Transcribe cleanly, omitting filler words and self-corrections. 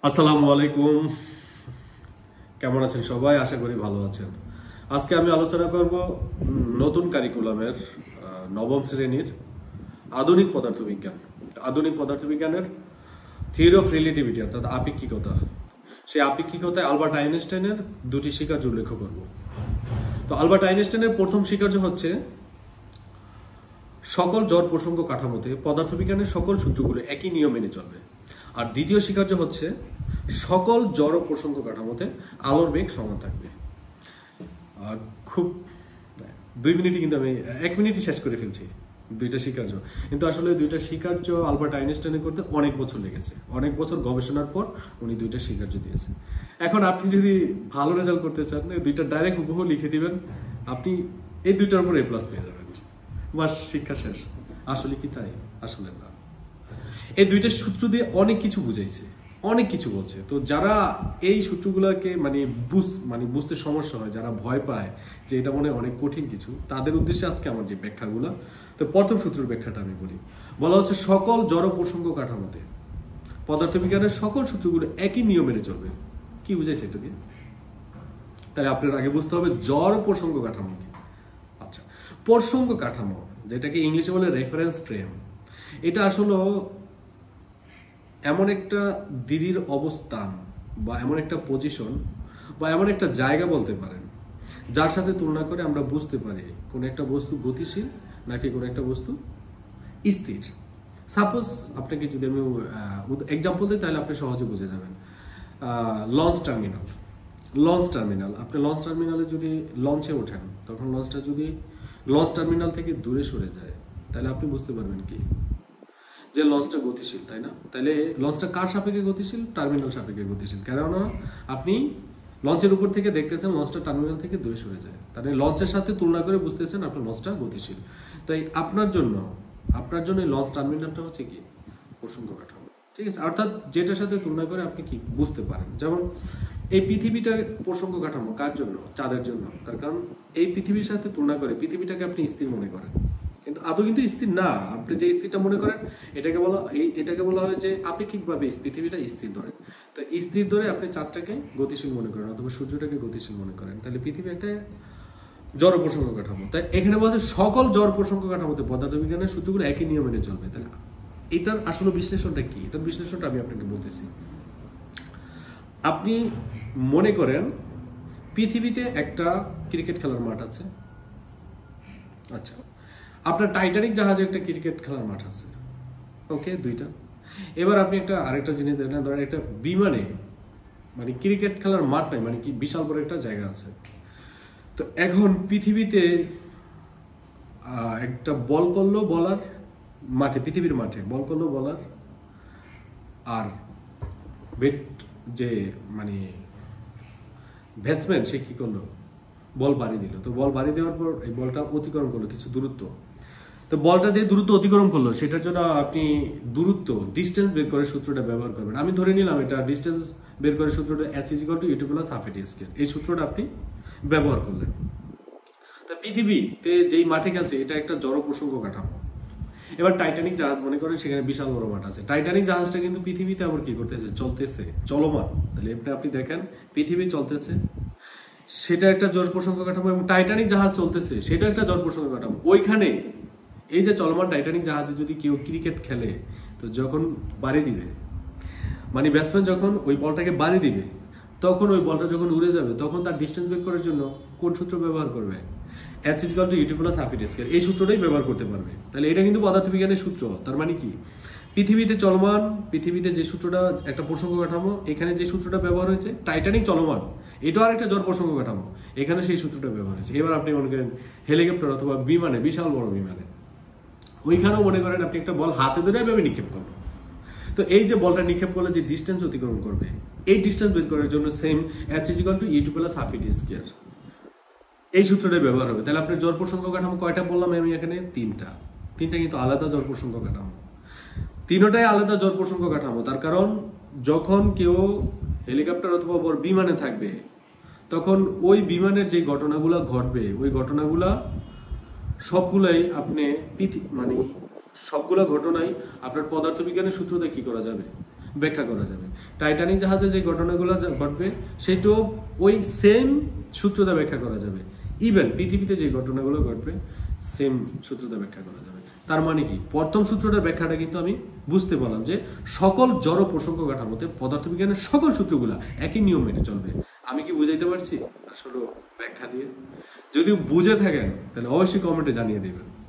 আসসালামু আলাইকুম। কেমন আছেন সবাই? আশা করি ভালো আছেন। আজকে আমি আলোচনা করব নতুন কারিকুলামের নবম শ্রেণীর আধুনিক পদার্থবিজ্ঞান। আধুনিক পদার্থবিজ্ঞানের থিওরি অফ রিলেটিভিটি অর্থাৎ আপেক্ষিকতা। সেই আপেক্ষিকতায় আলবার্ট আইনস্টাইনের দুটি স্বীকার্য উল্লেখ করব। তো আলবার্ট আইনস্টাইনের প্রথম স্বীকার্য হচ্ছে সকল জড় প্রসঙ্গ কাঠামোতে পদার্থবিজ্ঞানের সকল সূত্রগুলো একই নিয়ম মেনে চলবে। আর দ্বিতীয় স্বীকার্য হচ্ছে সকল জড় প্রসঙ্গ কাঠামোতে আলোর বেগ সমান থাকবে। খুব 2 মিনিটে কিন্তু আমি 1 মিনিটই শেষ করে ফেলছি দুইটা স্বীকার্য। কিন্তু আসলে দুইটা স্বীকার্য আলবার্ট আইনস্টাইনের করতে অনেক বছর লেগেছে। অনেক বছর গবেষণার পর উনি দুইটা স্বীকার্য দিয়েছেন। এখন আপনি যদি ভালো রেজাল্ট করতে চান, দুইটা ডাইরেক্ট হুবহু লিখে দিবেন, আপনি এই দুইটার উপর A+ পেয়ে যাবেন। বাস, শিক্ষা শেষ। আসলে কি তাই? আসলে না। এই দুইটা সূত্র দিয়ে অনেক কিছু বুঝাইছে, অনেক কিছু বলছে। তো যারা এই সূত্রগুলোকে বুঝতে সমস্যা হয়, যারা ভয় পায় যে এটা মনে অনেক কঠিন কিছু, তাদের উদ্দেশ্যে আজকে আমার যে ব্যাখ্যাগুলো। তো প্রথম সূত্রের ব্যাখ্যাটা আমি বলি। বলা হচ্ছে সকল জড় প্রসঙ্গ কাঠামোতে পদার্থবিজ্ঞানের সকল সূত্রগুলো একই নিয়ম মেনে চলবে। কি বুঝাইছে এটা দিয়ে? তাহলে আপনার আগে বুঝতে হবে জড় প্রসঙ্গ কাঠামো কি। আচ্ছা, প্রসঙ্গ কাঠামো, যেটাকে ইংলিশে বলে রেফারেন্স ফ্রেম, এটা আসলে এমন একটা দৃঢ় অবস্থান বা এমন একটা পজিশন বা এমন একটা জায়গা বলতে পারেন, যার সাথে তুলনা করে আমরা বুঝতে পারি কোন একটা বস্তু গতিশীল নাকি কোন একটা বস্তু স্থির। সাপোজ আপনাকে যদি আমি এক্সাম্পল দিই, তাহলে আপনি সহজে বুঝে যাবেন। লঞ্চ টার্মিনাল, আপনি লঞ্চ টার্মিনালে যদি লঞ্চে ওঠেন, তখন লঞ্চটা যদি লঞ্চ টার্মিনাল থেকে দূরে সরে যায়, তাহলে আপনি বুঝতে পারবেন কি যে লঞ্চটা গতিশীল, তাই না? তাহলে লঞ্চটা কার সাপেক্ষে গতিশীল? টার্মিনাল সাপেক্ষে গতিশীল। কেননা আপনি লঞ্চের উপর থেকে দেখতেছেন লঞ্চটা টার্মিনাল থেকে দূরে সরে যায়, তাহলে লঞ্চের সাথে তুলনা করে বুঝতেছেন আপনার লঞ্চটা গতিশীল। তাই আপনার জন্য লঞ্চ টার্মিনালটা হচ্ছে কি? প্রসঙ্গ কাঠামো। ঠিক আছে? অর্থাৎ যেটার সাথে তুলনা করে আপনি কি বুঝতে পারেন। যেমন এই পৃথিবীটা প্রসঙ্গ কাঠামো কার জন্য? চাঁদের জন্য। তার কারণ এই পৃথিবীর সাথে তুলনা করে পৃথিবীটাকে আপনি স্থির মনে করেন, কিন্তু আদৌ কিন্তু স্থির না। আপনি যে স্থিরটা মনে করেন, এটাকে বলা হয় যে আপেক্ষিকভাবে পৃথিবীটা স্থির ধরে। তো স্থির ধরে আপনি চাঁদটাকে গতিশীল মনে করেন অথবা সূর্যটাকে গতিশীল মনে করেন, তাহলে পৃথিবী একটা জড় প্রসঙ্গ কাঠামো। তাই এখানে বলছে সকল জড় প্রসঙ্গ কাঠামোতে পদার্থবিজ্ঞানের সূত্রগুলো একই নিয়ম মেনে চলবে। তাহলে এটার আসলে বিশ্লেষণটা কি? এটার বিশ্লেষণটা আমি আপনাকে বলতেছি। আপনি মনে করেন পৃথিবীতে একটা ক্রিকেট খেলার মাঠ আছে। আচ্ছা, আপনার টাইটানিক জাহাজে একটা ক্রিকেট খেলার মাঠ আছে। ওকে, দুইটা। এবার আপনি আরেকটা জিনিস দেখেন, ধরেন একটা বিমানে ক্রিকেট খেলার মাঠ নাই, কি বিশাল বড় একটা জায়গা আছে। তো এখন পৃথিবীতে একটা বল করলো বলার মাঠে, পৃথিবীর মাঠে বল করলো বলার, আর যে ব্যাটসম্যান সে কি করলো? বল বাড়ি দিল। তো বল বাড়ি দেওয়ার পর এই বলটা অতিক্রম করলো কিছু দূরত্ব। তো বলটা যে দূরত্ব অতিক্রম করলো, সেটার জন্য আপনি ডিস্টেন্স বের করে সূত্রটা ব্যবহার করবেন। আমি ধরে নিলাম এটা ডিস্টেন্স বের করে সূত্রটা h=u2+12 এই সূত্রটা আপনি ব্যবহার করলেন। তা পৃথিবীতে যেই মাঠে খেলছে এটা একটা জড় প্রসঙ্গ কাঠামো। এবার টাইটানিক জাহাজ মনে করেন সেখানে বিশাল বড় মাঠ আছে। টাইটানিক জাহাজটা কিন্তু পৃথিবীতে আবার কি করতেছে? চলতেছে, চলমান। তাহলে আপনি দেখেন পৃথিবী চলতেছে, সেটা একটা জড় প্রসঙ্গ কাঠামো, এবং টাইটানিক জাহাজ চলতেছে, সেটা একটা জড় প্রসঙ্গ কাঠামো। ওইখানে এই যে চলমান টাইটানিক জাহাজে যদি কেউ ক্রিকেট খেলে, তো যখন বাড়ি দিবে, ব্যাটসম্যান যখন ওই বলটাকে বাড়ি দিবে, তখন ওই বলটা যখন উড়ে যাবে, তখন তার ডিস্টেন্স বের করার জন্য কোন সূত্র ব্যবহার করবে? h=u2+12 এই সূত্রটাই ব্যবহার করতে পারবে। তাহলে এটা কিন্তু পদার্থবিজ্ঞানের সূত্র। তার মানে কি? পৃথিবীতে চলমান, পৃথিবীতে যে সূত্রটা একটা প্রসঙ্গ কাঠামো, এখানে যে সূত্রটা ব্যবহার হয়েছে, টাইটানিক চলমান, এটাও আরেকটা জড় প্রসঙ্গ কাঠামো, এখানে সেই সূত্রটা ব্যবহার হয়েছে। এবার আপনি মনে করেন হেলিকপ্টার অথবা বিমানে, বিশাল বড় বিমানে, ওইখানেও মনে করেন আপনি একটা বল হাতে ধরে এভাবে নিক্ষেপ করবেন। তো এই যে বলটা নিক্ষেপ করলে যে ডিস্টেন্স অতিক্রম করবে, এই ডিস্টেন্স বের করার জন্য সেম h=u2+12 এই সূত্রটাই ব্যবহার হবে। তাহলে আপনার জড় প্রসঙ্গ কাঠামো কয়টা বললাম আমি এখানে? তিনটা কিন্তু আলাদা জড় প্রসঙ্গ কাঠামো। তিনটাই আলাদা জড় প্রসঙ্গ কাঠামো। তার কারণ যখন কেউ হেলিকপ্টার অথবা বড় বিমানে থাকবে, তখন ওই বিমানের যে ঘটনাগুলো ঘটবে, ওই ঘটনাগুলা সবগুলাই আপনি সবগুলা ঘটনাই আপনার পদার্থবিজ্ঞানের সূত্র দিয়ে কি করা যাবে? ব্যাখ্যা করা যাবে। টাইটানিক জাহাজে যে ঘটনাগুলো ঘটবে সেটাও ওই সেম সূত্রটা ব্যাখ্যা করা যাবে। ইভেন পৃথিবীতে যে ঘটনাগুলো ঘটবে সেম সূত্রটা ব্যাখ্যা করা যাবে। তার মানে কি, প্রথম সূত্রটার ব্যাখ্যাটা কিন্তু আমি বুঝতে পারলাম যে সকল জড় প্রসঙ্গ কাঠামোতে পদার্থবিজ্ঞানের সকল সূত্রগুলা একই নিয়ম মেনে চলবে। আমি কি বুঝাইতে পারছি আসলে ব্যাখ্যা দিয়ে? যদি বুঝে থাকেন তাহলে অবশ্যই কমেন্টে জানিয়ে দেবেন।